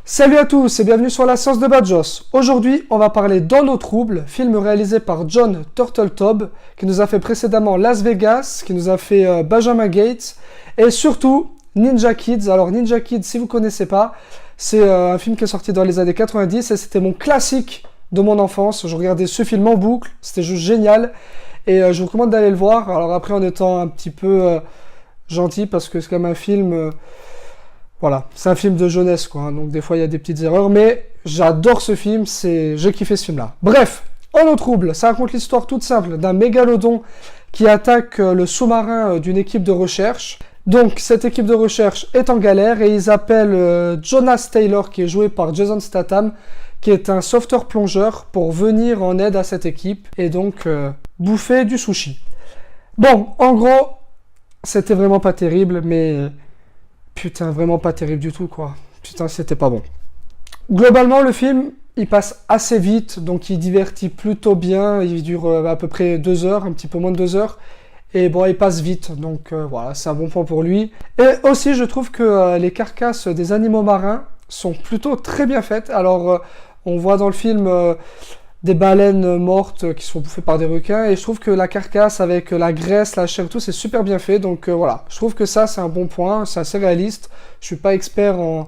Salut à tous et bienvenue sur la Science de Badjoss. Aujourd'hui, on va parler Dans nos troubles, film réalisé par Jon Turteltaub, qui nous a fait précédemment Las Vegas, qui nous a fait Benjamin Gates, et surtout Ninja Kids. Alors Ninja Kids, si vous ne connaissez pas, c'est un film qui est sorti dans les années 90 et c'était mon classique de mon enfance. Je regardais ce film en boucle, c'était juste génial et je vous recommande d'aller le voir. Alors après, en étant un petit peu gentil, parce que c'est quand même un film... Voilà, c'est un film de jeunesse, quoi, hein, donc des fois il y a des petites erreurs, mais j'adore ce film, j'ai kiffé ce film-là. Bref, Dans nos troubles, ça raconte l'histoire toute simple d'un mégalodon qui attaque le sous-marin d'une équipe de recherche. Donc cette équipe de recherche est en galère et ils appellent Jonas Taylor, qui est joué par Jason Statham, qui est un sauveteur plongeur, pour venir en aide à cette équipe et donc bouffer du sushi. Bon, en gros, c'était vraiment pas terrible, mais... Putain, vraiment pas terrible du tout, quoi. Putain, c'était pas bon. Globalement, le film, il passe assez vite, donc il divertit plutôt bien. Il dure à peu près 2 heures, un petit peu moins de 2 heures. Et bon, il passe vite, donc voilà, c'est un bon point pour lui. Et aussi, je trouve que les carcasses des animaux marins sont plutôt très bien faites. Alors, on voit dans le film... des baleines mortes qui sont bouffées par des requins, et je trouve que la carcasse avec la graisse, la chair et tout, c'est super bien fait, donc voilà, je trouve que ça c'est un bon point, c'est assez réaliste. Je suis pas expert en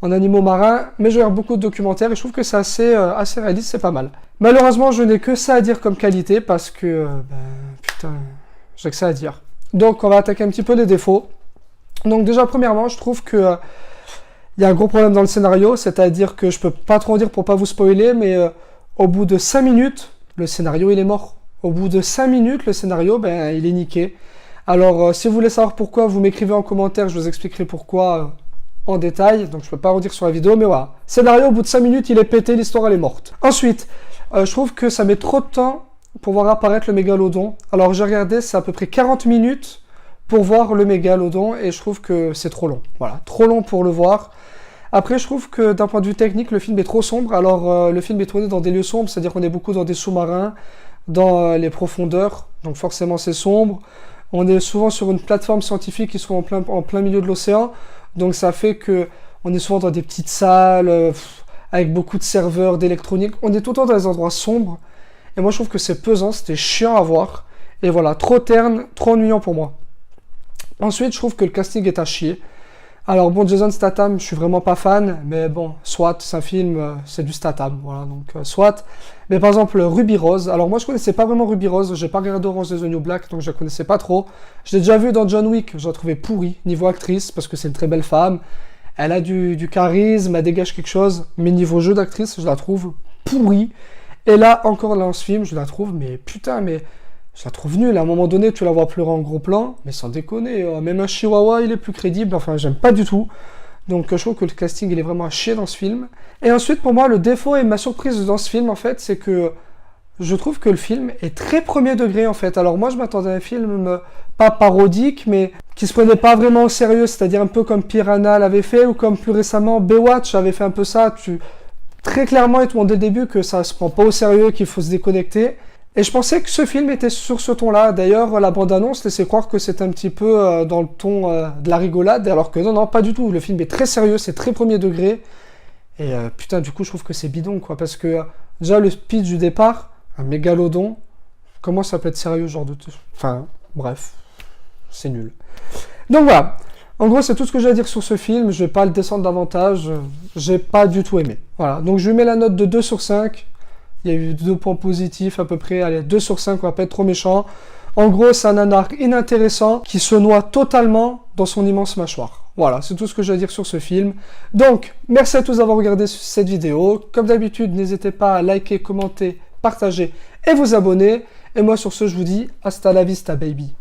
animaux marins, mais je regarde beaucoup de documentaires et je trouve que c'est assez réaliste, c'est pas mal. Malheureusement, je n'ai que ça à dire comme qualité, parce que, putain, j'ai que ça à dire. Donc on va attaquer un petit peu les défauts. Donc déjà, premièrement, je trouve que il y a un gros problème dans le scénario, c'est-à-dire que je peux pas trop en dire pour pas vous spoiler, mais... au bout de 5 minutes, le scénario, il est mort. Au bout de 5 minutes, le scénario, il est niqué. Alors, si vous voulez savoir pourquoi, vous m'écrivez en commentaire, je vous expliquerai pourquoi en détail. Donc, je peux pas redire sur la vidéo, mais voilà. Scénario, au bout de 5 minutes, il est pété, l'histoire, elle est morte. Ensuite, je trouve que ça met trop de temps pour voir apparaître le mégalodon. Alors, j'ai regardé, c'est à peu près 40 minutes pour voir le mégalodon, et je trouve que c'est trop long. Voilà, trop long pour le voir. Après, je trouve que d'un point de vue technique, le film est trop sombre. Alors, le film est tourné dans des lieux sombres, c'est-à-dire qu'on est beaucoup dans des sous-marins, dans les profondeurs, donc forcément c'est sombre. On est souvent sur une plateforme scientifique qui sont en plein milieu de l'océan, donc ça fait que on est souvent dans des petites salles, avec beaucoup de serveurs, d'électronique. On est tout le temps dans des endroits sombres, et moi je trouve que c'est pesant, c'était chiant à voir. Et voilà, trop terne, trop ennuyant pour moi. Ensuite, je trouve que le casting est à chier. Alors bon, Jason Statham, je suis vraiment pas fan, mais bon, soit, c'est un film, c'est du Statham, voilà, donc soit. Mais par exemple, Ruby Rose, alors moi je connaissais pas vraiment Ruby Rose, j'ai pas regardé Orange is the New Black, donc je la connaissais pas trop. Je l'ai déjà vu dans John Wick, je la trouvais pourrie, niveau actrice, parce que c'est une très belle femme. Elle a du charisme, elle dégage quelque chose, mais niveau jeu d'actrice, je la trouve pourrie. Et là, encore dans ce film, je la trouve, mais putain, mais... Je la trouve nulle, à un moment donné, tu la vois pleurer en gros plan, mais sans déconner, même un chihuahua, il est plus crédible, enfin, j'aime pas du tout. Donc, je trouve que le casting, il est vraiment à chier dans ce film. Et ensuite, pour moi, le défaut et ma surprise dans ce film, en fait, c'est que je trouve que le film est très premier degré, en fait. Alors, moi, je m'attendais à un film pas parodique, mais qui se prenait pas vraiment au sérieux, c'est-à-dire un peu comme Piranha l'avait fait, ou comme plus récemment Baywatch avait fait un peu ça. Très clairement, il te montre dès le début que ça se prend pas au sérieux, qu'il faut se déconnecter. Et je pensais que ce film était sur ce ton-là. D'ailleurs, la bande-annonce laissait croire que c'était un petit peu dans le ton de la rigolade, alors que non, pas du tout. Le film est très sérieux, c'est très premier degré. Et putain, du coup, je trouve que c'est bidon, quoi. Parce que déjà, le speech du départ, un mégalodon, comment ça peut être sérieux, genre de... Enfin, bref, c'est nul. Donc voilà. En gros, c'est tout ce que j'ai à dire sur ce film. Je vais pas le descendre davantage. J'ai pas du tout aimé. Voilà. Donc je lui mets la note de 2 sur 5. Il y a eu 2 points positifs à peu près, allez, 2 sur 5, on va pas être trop méchant. En gros, c'est un nanar inintéressant qui se noie totalement dans son immense mâchoire. Voilà, c'est tout ce que j'ai à dire sur ce film. Donc, merci à tous d'avoir regardé cette vidéo. Comme d'habitude, n'hésitez pas à liker, commenter, partager et vous abonner. Et moi, sur ce, je vous dis hasta la vista, baby.